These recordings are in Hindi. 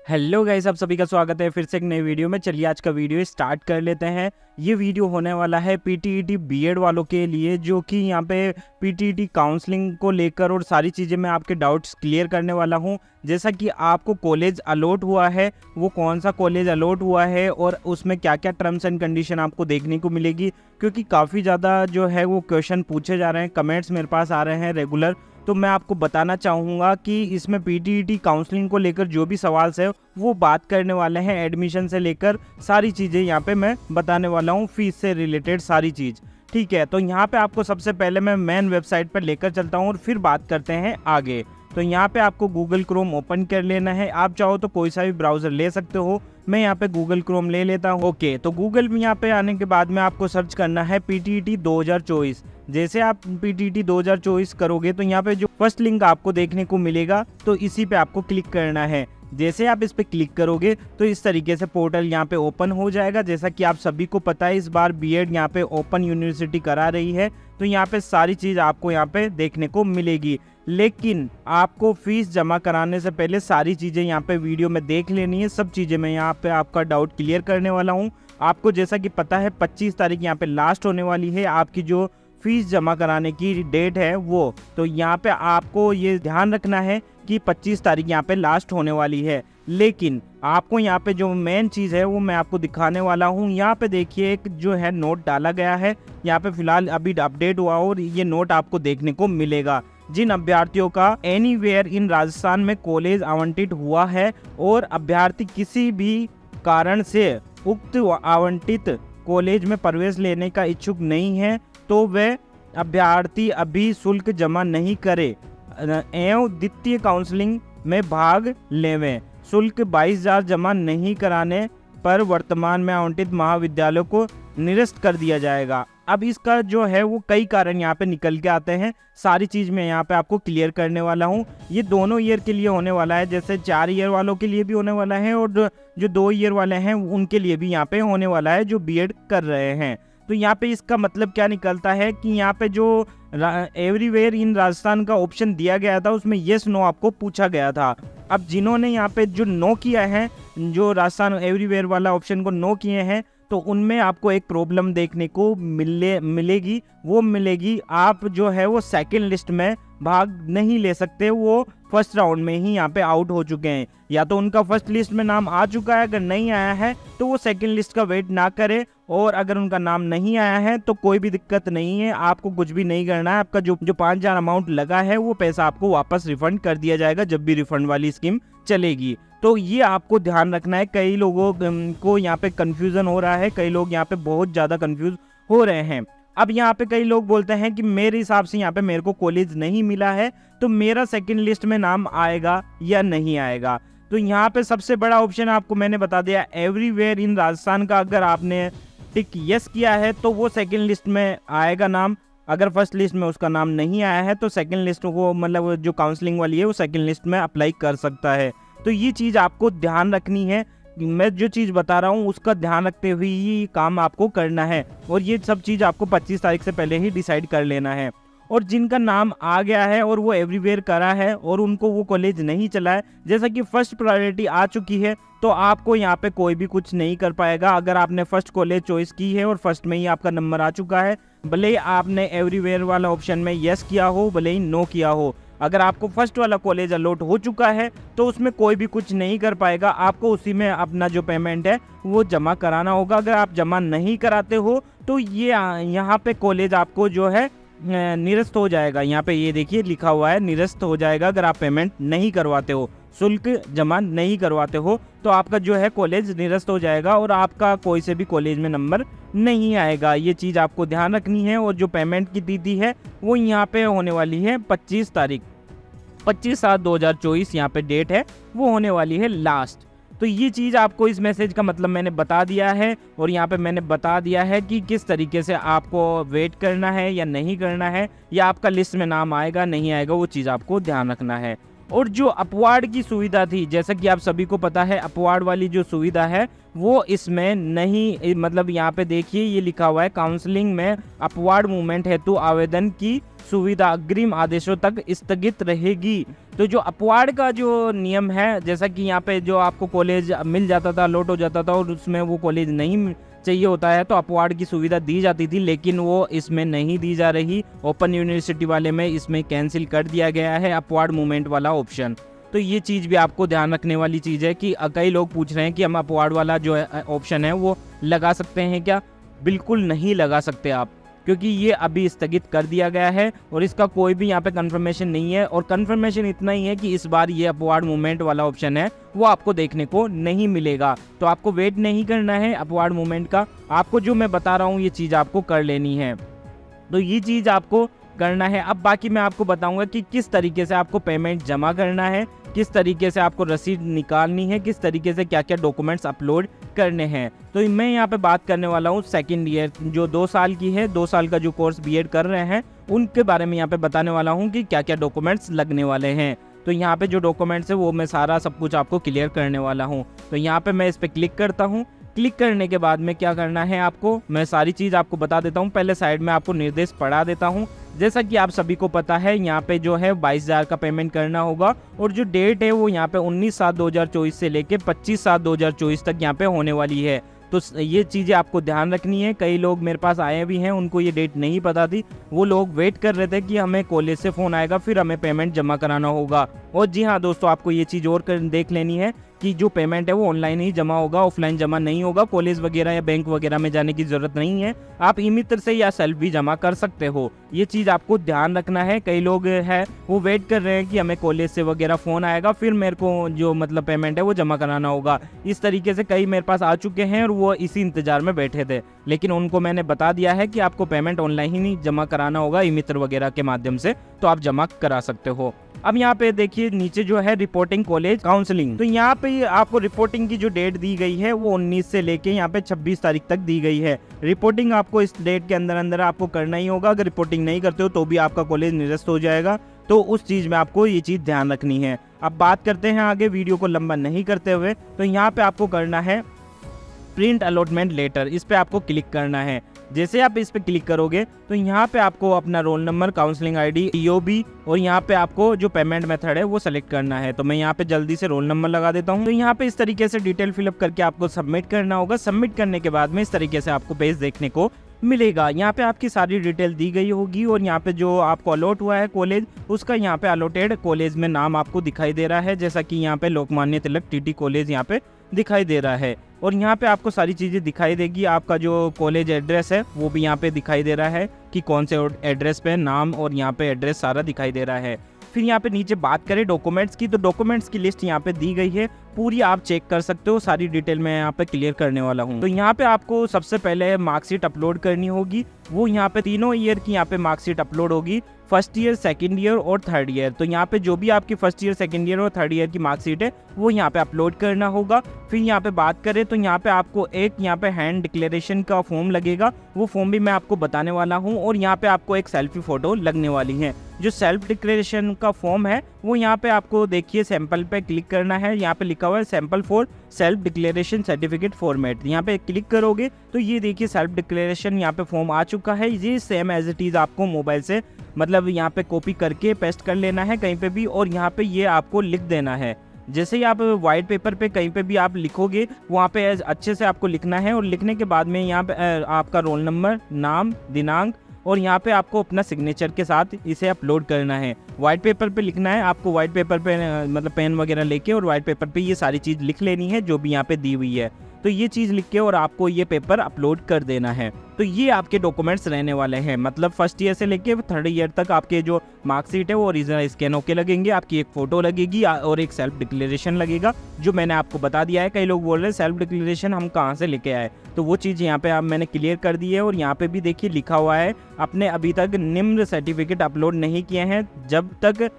हेलो गाइस, आप सभी का स्वागत है फिर से एक नई वीडियो में। चलिए आज का वीडियो स्टार्ट कर लेते हैं। ये वीडियो होने वाला है पीटीईटी बीएड वालों के लिए, जो कि यहाँ पे पीटीईटी काउंसलिंग को लेकर और सारी चीज़ें मैं आपके डाउट्स क्लियर करने वाला हूँ। जैसा कि आपको कॉलेज अलॉट हुआ है, वो कौन सा कॉलेज अलॉट हुआ है और उसमें क्या क्या टर्म्स एंड कंडीशन आपको देखने को मिलेगी, क्योंकि काफ़ी ज़्यादा जो है वो क्वेश्चन पूछे जा रहे हैं, कमेंट्स मेरे पास आ रहे हैं रेगुलर। तो मैं आपको बताना चाहूँगा कि इसमें पीटीईटी काउंसलिंग को लेकर जो भी सवाल है वो बात करने वाले हैं। एडमिशन से लेकर सारी चीज़ें यहाँ पे मैं बताने वाला हूँ, फीस से रिलेटेड सारी चीज़। ठीक है, तो यहाँ पे आपको सबसे पहले मैं मेन वेबसाइट पर लेकर चलता हूँ और फिर बात करते हैं आगे। तो यहाँ पे आपको गूगल क्रोम ओपन कर लेना है। आप चाहो तो कोई सा भी ब्राउज़र ले सकते हो, मैं यहाँ पे गूगल क्रोम ले लेता हूँ। ओके, तो गूगल में यहाँ पे आने के बाद में आपको सर्च करना है पीटीईटी 2024। जैसे आप पीटीईटी 2024 करोगे तो यहाँ पे जो फर्स्ट लिंक आपको देखने को मिलेगा, तो इसी पे आपको क्लिक करना है। जैसे आप इस पे क्लिक करोगे तो इस तरीके से पोर्टल यहाँ पे ओपन हो जाएगा। जैसा कि आप सभी को पता है, इस बार बीएड यहाँ पे ओपन यूनिवर्सिटी करा रही है, तो यहाँ पे सारी चीज़ आपको यहाँ पे देखने को मिलेगी। लेकिन आपको फीस जमा कराने से पहले सारी चीज़ें यहाँ पे वीडियो में देख लेनी है। सब चीज़ें मैं यहाँ पे आपका डाउट क्लियर करने वाला हूँ। आपको जैसा कि पता है 25 तारीख यहाँ पे लास्ट होने वाली है आपकी जो फीस जमा कराने की डेट है वो। तो यहाँ पे आपको ये ध्यान रखना है कि 25 तारीख यहाँ पे लास्ट होने वाली है। लेकिन आपको यहाँ पे जो मेन चीज़ है वो मैं आपको दिखाने वाला हूँ। यहाँ पे देखिए एक जो है नोट डाला गया है, यहाँ पे फिलहाल अभी अपडेट हुआ और ये नोट आपको देखने को मिलेगा। जिन अभ्यर्थियों का एनीवेयर इन राजस्थान में कॉलेज आवंटित हुआ है और अभ्यर्थी किसी भी कारण से उक्त आवंटित कॉलेज में प्रवेश लेने का इच्छुक नहीं है, तो वह अभ्यर्थी अभी शुल्क जमा नहीं करे एवं द्वितीय काउंसलिंग में भाग लेवें। शुल्क 22,000 जमा नहीं कराने पर वर्तमान में आवंटित महाविद्यालयों को निरस्त कर दिया जाएगा। अब इसका जो है वो कई कारण यहाँ पे निकल के आते हैं। सारी चीज़ मैं यहाँ पे आपको क्लियर करने वाला हूँ। ये दोनों ईयर के लिए होने वाला है, जैसे 4 ईयर वालों के लिए भी होने वाला है और जो 2 ईयर वाले हैं उनके लिए भी यहाँ पे होने वाला है, जो बीएड कर रहे हैं। तो यहाँ पे इसका मतलब क्या निकलता है कि यहाँ पे जो एवरीवेयर इन राजस्थान का ऑप्शन दिया गया था उसमें येस नो आपको पूछा गया था। अब जिन्होंने यहाँ पे जो नो किया है, जो राजस्थान एवरीवेयर वाला ऑप्शन को नो किए हैं, तो उनमें आपको एक प्रॉब्लम देखने को मिलेगी। वो मिलेगी आप जो है वो सेकंड लिस्ट में भाग नहीं ले सकते, वो फर्स्ट राउंड में ही यहाँ पे आउट हो चुके हैं। या तो उनका फर्स्ट लिस्ट में नाम आ चुका है, अगर नहीं आया है तो वो सेकंड लिस्ट का वेट ना करे, और अगर उनका नाम नहीं आया है तो कोई भी दिक्कत नहीं है, आपको कुछ भी नहीं करना है। आपका जो 5,000 अमाउंट लगा है वो पैसा आपको वापस रिफंड कर दिया जाएगा जब भी रिफंड वाली स्कीम चलेगी। तो ये आपको ध्यान रखना है। कई लोगों को यहाँ पे कंफ्यूजन हो रहा है, कई लोग यहाँ पे बहुत ज़्यादा कंफ्यूज हो रहे हैं। अब यहाँ पे कई लोग बोलते हैं कि मेरे हिसाब से यहाँ पे मेरे को कॉलेज नहीं मिला है, तो मेरा सेकंड लिस्ट में नाम आएगा या नहीं आएगा। तो यहाँ पे सबसे बड़ा ऑप्शन आपको मैंने बता दिया, एवरीवेयर इन राजस्थान का अगर आपने टिक यस किया है तो वो सेकंड लिस्ट में आएगा नाम। अगर फर्स्ट लिस्ट में उसका नाम नहीं आया है तो सेकंड लिस्ट को, मतलब जो काउंसलिंग वाली है, वो सेकंड लिस्ट में अप्लाई कर सकता है। तो ये चीज़ आपको ध्यान रखनी है। मैं जो चीज़ बता रहा हूँ उसका ध्यान रखते हुए ये काम आपको करना है, और ये सब चीज़ आपको 25 तारीख से पहले ही डिसाइड कर लेना है। और जिनका नाम आ गया है और वो एवरीवेयर करा है और उनको वो कॉलेज नहीं चला है, जैसा कि फर्स्ट प्रायोरिटी आ चुकी है, तो आपको यहाँ पे कोई भी कुछ नहीं कर पाएगा। अगर आपने फर्स्ट कॉलेज चॉइस की है और फर्स्ट में ही आपका नंबर आ चुका है, भले ही आपने एवरीवेयर वाला ऑप्शन में यस किया हो, भले ही नो किया हो, अगर आपको फर्स्ट वाला कॉलेज अलॉट हो चुका है तो उसमें कोई भी कुछ नहीं कर पाएगा। आपको उसी में अपना जो पेमेंट है वो जमा कराना होगा। अगर आप जमा नहीं कराते हो तो ये यहाँ पे कॉलेज आपको जो है निरस्त हो जाएगा। यहाँ पे ये देखिए लिखा हुआ है निरस्त हो जाएगा। अगर आप पेमेंट नहीं करवाते हो, शुल्क जमा नहीं करवाते हो, तो आपका जो है कॉलेज निरस्त हो जाएगा और आपका कोई से भी कॉलेज में नंबर नहीं आएगा। ये चीज़ आपको ध्यान रखनी है। और जो पेमेंट की तिथि है वो यहाँ पे होने वाली है 25 तारीख, 25/7/2024 यहाँ पे डेट है, वो होने वाली है लास्ट। तो ये चीज़ आपको इस मैसेज का मतलब मैंने बता दिया है, और यहाँ पे मैंने बता दिया है कि किस तरीके से आपको वेट करना है या नहीं करना है, या आपका लिस्ट में नाम आएगा नहीं आएगा, वो चीज़ आपको ध्यान रखना है। और जो अपवार्ड की सुविधा थी, जैसा कि आप सभी को पता है, अपवार्ड वाली जो सुविधा है वो इसमें नहीं, मतलब यहाँ पे देखिए ये लिखा हुआ है काउंसलिंग में अपवार्ड मूवमेंट हेतु आवेदन की सुविधा अग्रिम आदेशों तक स्थगित रहेगी। तो जो अपवार्ड का जो नियम है, जैसा कि यहाँ पे जो आपको कॉलेज मिल जाता था, अलॉट हो जाता था और उसमें वो कॉलेज नहीं चाहिए होता है तो अपवार्ड की सुविधा दी जाती थी, लेकिन वो इसमें नहीं दी जा रही। ओपन यूनिवर्सिटी वाले में इसमें कैंसिल कर दिया गया है अपवार्ड मूवमेंट वाला ऑप्शन। तो ये चीज़ भी आपको ध्यान रखने वाली चीज़ है कि कई लोग पूछ रहे हैं कि हम अपवार्ड वाला जो ऑप्शन है वो लगा सकते हैं क्या? बिल्कुल नहीं लगा सकते आप, क्योंकि ये अभी स्थगित कर दिया गया है और इसका कोई भी यहाँ पे कंफर्मेशन नहीं है। और कंफर्मेशन इतना ही है कि इस बार ये अपवार्ड मूवमेंट वाला ऑप्शन है वो आपको देखने को नहीं मिलेगा। तो आपको वेट नहीं करना है अपवार्ड मूवमेंट का, आपको जो मैं बता रहा हूँ ये चीज़ आपको कर लेनी है। तो ये चीज़ आपको करना है। अब बाकी मैं आपको बताऊंगा कि किस तरीके से आपको पेमेंट जमा करना है, किस तरीके से आपको रसीद निकालनी है, किस तरीके से क्या क्या डॉक्यूमेंट्स अपलोड करने हैं। तो मैं यहाँ पे बात करने वाला हूँ सेकंड ईयर जो 2 साल की है, 2 साल का जो कोर्स बीएड कर रहे हैं उनके बारे में यहाँ पे बताने वाला हूँ कि क्या क्या डॉक्यूमेंट्स लगने वाले हैं। तो यहाँ पे जो डॉक्यूमेंट्स है वो मैं सारा सब कुछ आपको क्लियर करने वाला हूँ। तो यहाँ पे मैं इस पर क्लिक करता हूँ। क्लिक करने के बाद में क्या करना है आपको, मैं सारी चीज़ आपको बता देता हूँ। पहले साइड में आपको निर्देश पढ़ा देता हूँ। जैसा कि आप सभी को पता है यहाँ पे जो है 22,000 का पेमेंट करना होगा और जो डेट है वो यहाँ पे 19/7/2024 से लेके 25/7/2024 तक यहाँ पे होने वाली है। तो ये चीज़ें आपको ध्यान रखनी है। कई लोग मेरे पास आए भी हैं, उनको ये डेट नहीं पता थी, वो लोग वेट कर रहे थे कि हमें कॉलेज से फ़ोन आएगा फिर हमें पेमेंट जमा कराना होगा। और जी हाँ दोस्तों, आपको ये चीज़ और देख लेनी है कि जो पेमेंट है वो ऑनलाइन ही जमा होगा, ऑफलाइन जमा नहीं होगा। कॉलेज वगैरह या बैंक वगैरह में जाने की ज़रूरत नहीं है, आप ई-मित्र से या सेल्फ भी जमा कर सकते हो। ये चीज़ आपको ध्यान रखना है। कई लोग हैं वो वेट कर रहे हैं कि हमें कॉलेज से वगैरह फ़ोन आएगा फिर मेरे को जो मतलब पेमेंट है वो जमा कराना होगा। इस तरीके से कई मेरे पास आ चुके हैं और वो इसी इंतज़ार में बैठे थे, लेकिन उनको मैंने बता दिया है कि आपको पेमेंट ऑनलाइन ही नहीं जमा कराना होगा, ई-मित्र वगैरह के माध्यम से, तो आप जमा करा सकते हो। अब यहाँ पे देखिए नीचे जो है रिपोर्टिंग कॉलेज काउंसलिंग, तो यहाँ पे आपको रिपोर्टिंग की जो डेट दी गई है वो 19 से लेके यहाँ पे 26 तारीख तक दी गई है। रिपोर्टिंग आपको इस डेट के अंदर अंदर आपको करना ही होगा। अगर रिपोर्टिंग नहीं करते हो तो भी आपका कॉलेज निरस्त हो जाएगा, तो उस चीज़ में आपको ये चीज़ ध्यान रखनी है। अब बात करते हैं आगे, वीडियो को लंबा नहीं करते हुए। तो यहाँ पे आपको करना है प्रिंट अलॉटमेंट लेटर, इस पे आपको क्लिक करना है। जैसे आप इस पे क्लिक करोगे तो यहाँ पे आपको अपना roll number, counselling ID, EOB और यहाँ पे आपको जो पेमेंट मेथड है वो सेलेक्ट करना है। तो मैं यहाँ पे जल्दी से रोल नंबर लगा देता हूँ। तो यहाँ पे इस तरीके से डिटेल फिलअप करके आपको सबमिट करना होगा। सबमिट करने के बाद में इस तरीके से आपको पेज देखने को मिलेगा। यहाँ पे आपकी सारी डिटेल दी गई होगी और यहाँ पे जो आपको अलॉट हुआ है कॉलेज, उसका यहाँ पे अलॉटेड कॉलेज में नाम आपको दिखाई दे रहा है, जैसा कि यहाँ पे लोकमान्य तिलक टीटी कॉलेज यहाँ पे दिखाई दे रहा है। और यहाँ पे आपको सारी चीज़ें दिखाई देगी। आपका जो कॉलेज एड्रेस है वो भी यहाँ पे दिखाई दे रहा है कि कौन से एड्रेस पे नाम और यहाँ पे एड्रेस सारा दिखाई दे रहा है। फिर यहाँ पे नीचे बात करें डॉक्यूमेंट्स की, तो डॉक्यूमेंट्स की लिस्ट यहाँ पे दी गई है, पूरी आप चेक कर सकते हो। सारी डिटेल मैं यहाँ पे क्लियर करने वाला हूँ। तो यहाँ पे आपको सबसे पहले मार्कशीट अपलोड करनी होगी। वो यहाँ पे तीनों ईयर की यहाँ पे मार्कशीट अपलोड होगी, फर्स्ट ईयर, सेकंड ईयर और थर्ड ईयर। तो यहाँ पे जो भी आपकी फर्स्ट ईयर, सेकंड ईयर और थर्ड ईयर की मार्कशीट है वो यहाँ पे अपलोड करना होगा। फिर यहाँ पे बात करें तो यहाँ पे आपको एक यहाँ पे हैंड डिक्लेरेशन का फॉर्म लगेगा, वो फॉर्म भी मैं आपको बताने वाला हूँ। और यहाँ पे आपको एक सेल्फी फोटो लगने वाली है। जो सेल्फ डिक्लेरेशन का फॉर्म है वो यहाँ पे आपको देखिए सैंपल पे क्लिक करना है। यहाँ पे लिखा हुआ है sample for self declaration certificate format. यहाँ पे क्लिक करोगे तो ये देखिए सेल्फ डिक्लेरेशन यहाँ पे फॉर्म आ चुका है। ये सेम एज इट इज़ आपको मोबाइल से मतलब यहाँ पे कॉपी करके पेस्ट कर लेना है कहीं पे भी, और यहाँ पे ये आपको लिख देना है। जैसे ही आप वाइट पेपर पे कहीं पे भी आप लिखोगे वहाँ पे अच्छे से आपको लिखना है। और लिखने के बाद में यहाँ पे आपका रोल नंबर, नाम, दिनांक और यहाँ पे आपको अपना सिग्नेचर के साथ इसे अपलोड करना है। वाइट पेपर पे लिखना है आपको, वाइट पेपर पे मतलब पेन वगैरह लेके और वाइट पेपर पे ये सारी चीज़ लिख लेनी है जो भी यहाँ पे दी हुई है। तो ये चीज़ लिख के और आपको ये पेपर अपलोड कर देना है। तो ये आपके डॉक्यूमेंट्स रहने वाले हैं, मतलब फर्स्ट ईयर से लेके थर्ड ईयर तक आपके जो मार्कशीट है वो ओरिजिनल स्कैन होके लगेंगे। आपकी एक फ़ोटो लगेगी और एक सेल्फ डिक्लेरेशन लगेगा, जो मैंने आपको बता दिया है। कई लोग बोल रहे हैं सेल्फ डिक्लेरेशन हम कहाँ से लेके आए, तो वो चीज़ यहाँ पे मैंने क्लियर कर दी है। और यहाँ पे भी देखिए लिखा हुआ है आपने अभी तक निम्न सर्टिफिकेट अपलोड नहीं किए हैं, जब तक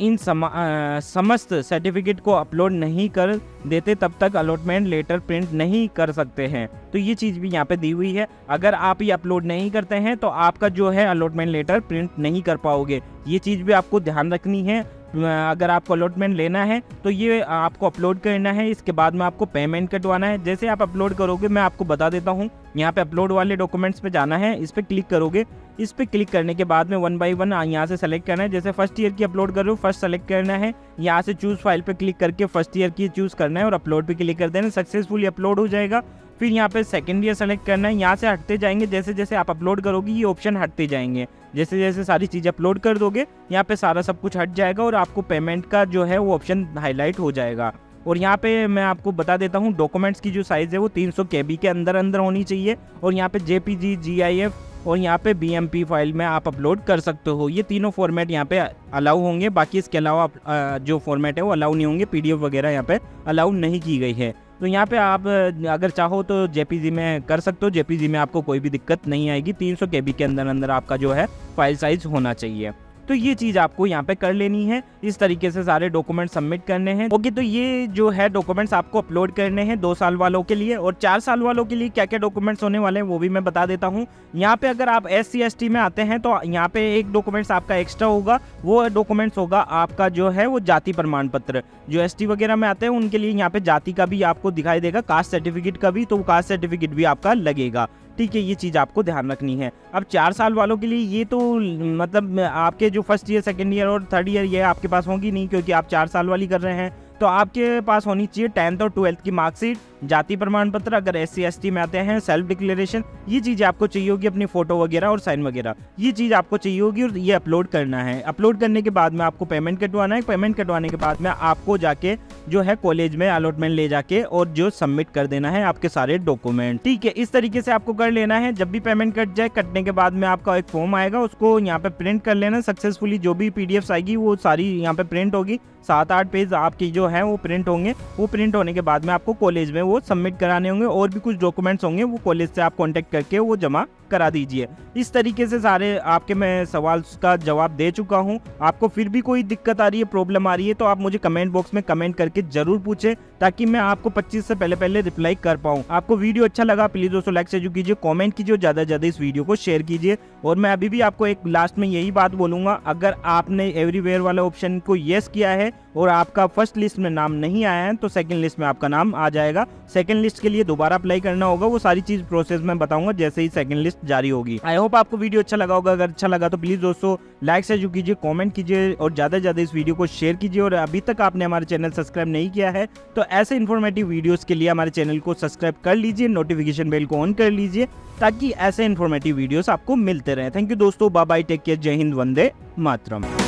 इन समस्त सर्टिफिकेट को अपलोड नहीं कर देते तब तक अलॉटमेंट लेटर प्रिंट नहीं कर सकते हैं। तो ये चीज़ भी यहाँ पे दी हुई है। अगर आप ये अपलोड नहीं करते हैं तो आपका जो है अलॉटमेंट लेटर प्रिंट नहीं कर पाओगे। ये चीज़ भी आपको ध्यान रखनी है। अगर आपको अलॉटमेंट लेना है तो ये आपको अपलोड करना है। इसके बाद में आपको पेमेंट कटवाना है। जैसे आप अपलोड करोगे मैं आपको बता देता हूँ। यहाँ पे अपलोड वाले डॉक्यूमेंट्स पे जाना है, इस पर क्लिक करोगे। इस पर क्लिक करने के बाद में 1 बाय 1 यहाँ से सेलेक्ट करना है। जैसे फर्स्ट ईयर की अपलोड कर रहे हो, फर्स्ट सेलेक्ट करना है। यहाँ से चूज फाइल पे क्लिक करके फर्स्ट ईयर की चूज करना है और अपलोड पे क्लिक कर देना। सक्सेसफुली अपलोड हो जाएगा। फिर यहाँ पे सेकंड ईयर सेलेक्ट करना है। यहाँ से हटते जाएंगे, जैसे जैसे आप अपलोड करोगे ये ऑप्शन हटते जाएंगे। जैसे जैसे सारी चीज़ें अपलोड कर दोगे यहाँ पे सारा सब कुछ हट जाएगा और आपको पेमेंट का जो है वो ऑप्शन हाईलाइट हो जाएगा। और यहाँ पे मैं आपको बता देता हूँ, डॉक्यूमेंट्स की जो साइज़ है वो 300 KB के अंदर होनी चाहिए। और यहाँ पे JPG, GIF और यहाँ पे BMP फाइल में आप अपलोड कर सकते हो। ये तीनों फॉर्मेट यहाँ पे अलाउ होंगे। बाकी इसके अलावा जो फॉर्मेट है वो अलाउ नहीं होंगे। PDF वगैरह यहाँ पे अलाउ नहीं की गई है। तो यहाँ पे आप अगर चाहो तो JPG में कर सकते हो। JPG में आपको कोई भी दिक्कत नहीं आएगी। 300 KB के अंदर आपका जो है फाइल साइज होना चाहिए। तो ये चीज़ आपको यहाँ पे कर लेनी है। इस तरीके से सारे डॉक्यूमेंट सबमिट करने हैं। ओके, तो ये जो है डॉक्यूमेंट्स आपको अपलोड करने हैं 2 साल वालों के लिए। और 4 साल वालों के लिए क्या क्या डॉक्यूमेंट्स होने वाले हैं वो भी मैं बता देता हूँ। यहाँ पे अगर आप SC ST में आते हैं तो यहाँ पे एक डॉक्यूमेंट्स आपका एक्स्ट्रा होगा। वो डॉक्यूमेंट्स होगा आपका जो है वो जाति प्रमाण पत्र। जो ST वगैरह में आते हैं उनके लिए यहाँ पे जाति का भी आपको दिखाई देगा, कास्ट सर्टिफिकेट का भी, तो कास्ट सर्टिफिकेट भी आपका लगेगा। ठीक है, ये चीज़ आपको ध्यान रखनी है। अब 4 साल वालों के लिए ये तो मतलब आपके जो फर्स्ट ईयर, सेकंड ईयर और थर्ड ईयर ये आपके पास होंगी नहीं, क्योंकि आप 4 साल वाली कर रहे हैं। तो आपके पास होनी चाहिए 10th और 12th की मार्कशीट, जाति प्रमाण पत्र। अगर SC ST में आते हैं सेल्फ डिक्लेरेशन, ये चीज़ आपको चाहिए होगी, अपनी फोटो वगैरह और साइन वगैरह, ये चीज़ आपको चाहिए होगी और ये अपलोड करना है। अपलोड करने के बाद में आपको पेमेंट कटवाना है। पेमेंट कटवाने के बाद में आपको जाके जो है कॉलेज में अलॉटमेंट ले जाके और जो सबमिट कर देना है आपके सारे डॉक्यूमेंट। ठीक है, इस तरीके से आपको कर लेना है। जब भी पेमेंट कट जाए, कटने के बाद में आपका एक फॉर्म आएगा, उसको यहाँ पे प्रिंट कर लेना। सक्सेसफुली जो भी PDFs आएगी वो सारी यहाँ पे प्रिंट होगी। 7-8 पेज आपकी जो है वो प्रिंट होंगे। वो प्रिंट होने के बाद में आपको कॉलेज में वो सबमिट कराने होंगे। और भी कुछ डॉक्यूमेंट्स होंगे, वो कॉलेज से आप कांटेक्ट करके वो जमा करा दीजिए। इस तरीके से सारे आपके मैं सवाल का जवाब दे चुका हूं। आपको फिर भी कोई दिक्कत आ रही है, प्रॉब्लम आ रही है, तो आप मुझे कमेंट बॉक्स में कमेंट करके जरूर पूछें, ताकि मैं आपको 25 से पहले रिप्लाई कर पाऊं। आपको वीडियो अच्छा लगा प्लीज दोस्तों लाइक से कीजिए, कमेंट कीजिए, ज्यादा से ज्यादा इस वीडियो को शेयर कीजिए। और मैं अभी भी आपको एक लास्ट में यही बात बोलूंगा, अगर आपने एवरीवेयर वाला ऑप्शन को येस किया है और आपका फर्स्ट लिस्ट में नाम नहीं आया है तो सेकंड लिस्ट में आपका नाम आ जाएगा। सेकंड लिस्ट के लिए दोबारा अप्लाई करना होगा। वो सारी चीज प्रोसेस में बताऊंगा जैसे ही सेकंड लिस्ट जारी होगी। आई होप आपको वीडियो अच्छा लगा होगा। अगर अच्छा लगा तो प्लीज दोस्तों लाइक से कीजिए, कमेंट कीजिए और ज्यादा से ज्यादा इस वीडियो को शेयर कीजिए। और अभी तक आपने हमारे चैनल सब्सक्राइब नहीं किया है तो ऐसे इन्फॉर्मेटिव वीडियोस के लिए हमारे चैनल को सब्सक्राइब कर लीजिए, नोटिफिकेशन बेल को ऑन कर लीजिए, ताकि ऐसे इन्फॉर्मेटिव वीडियोस आपको मिलते रहे। थैंक यू दोस्तों, बाय बाय, टेक केयर, जय हिंद, वंदे मातरम।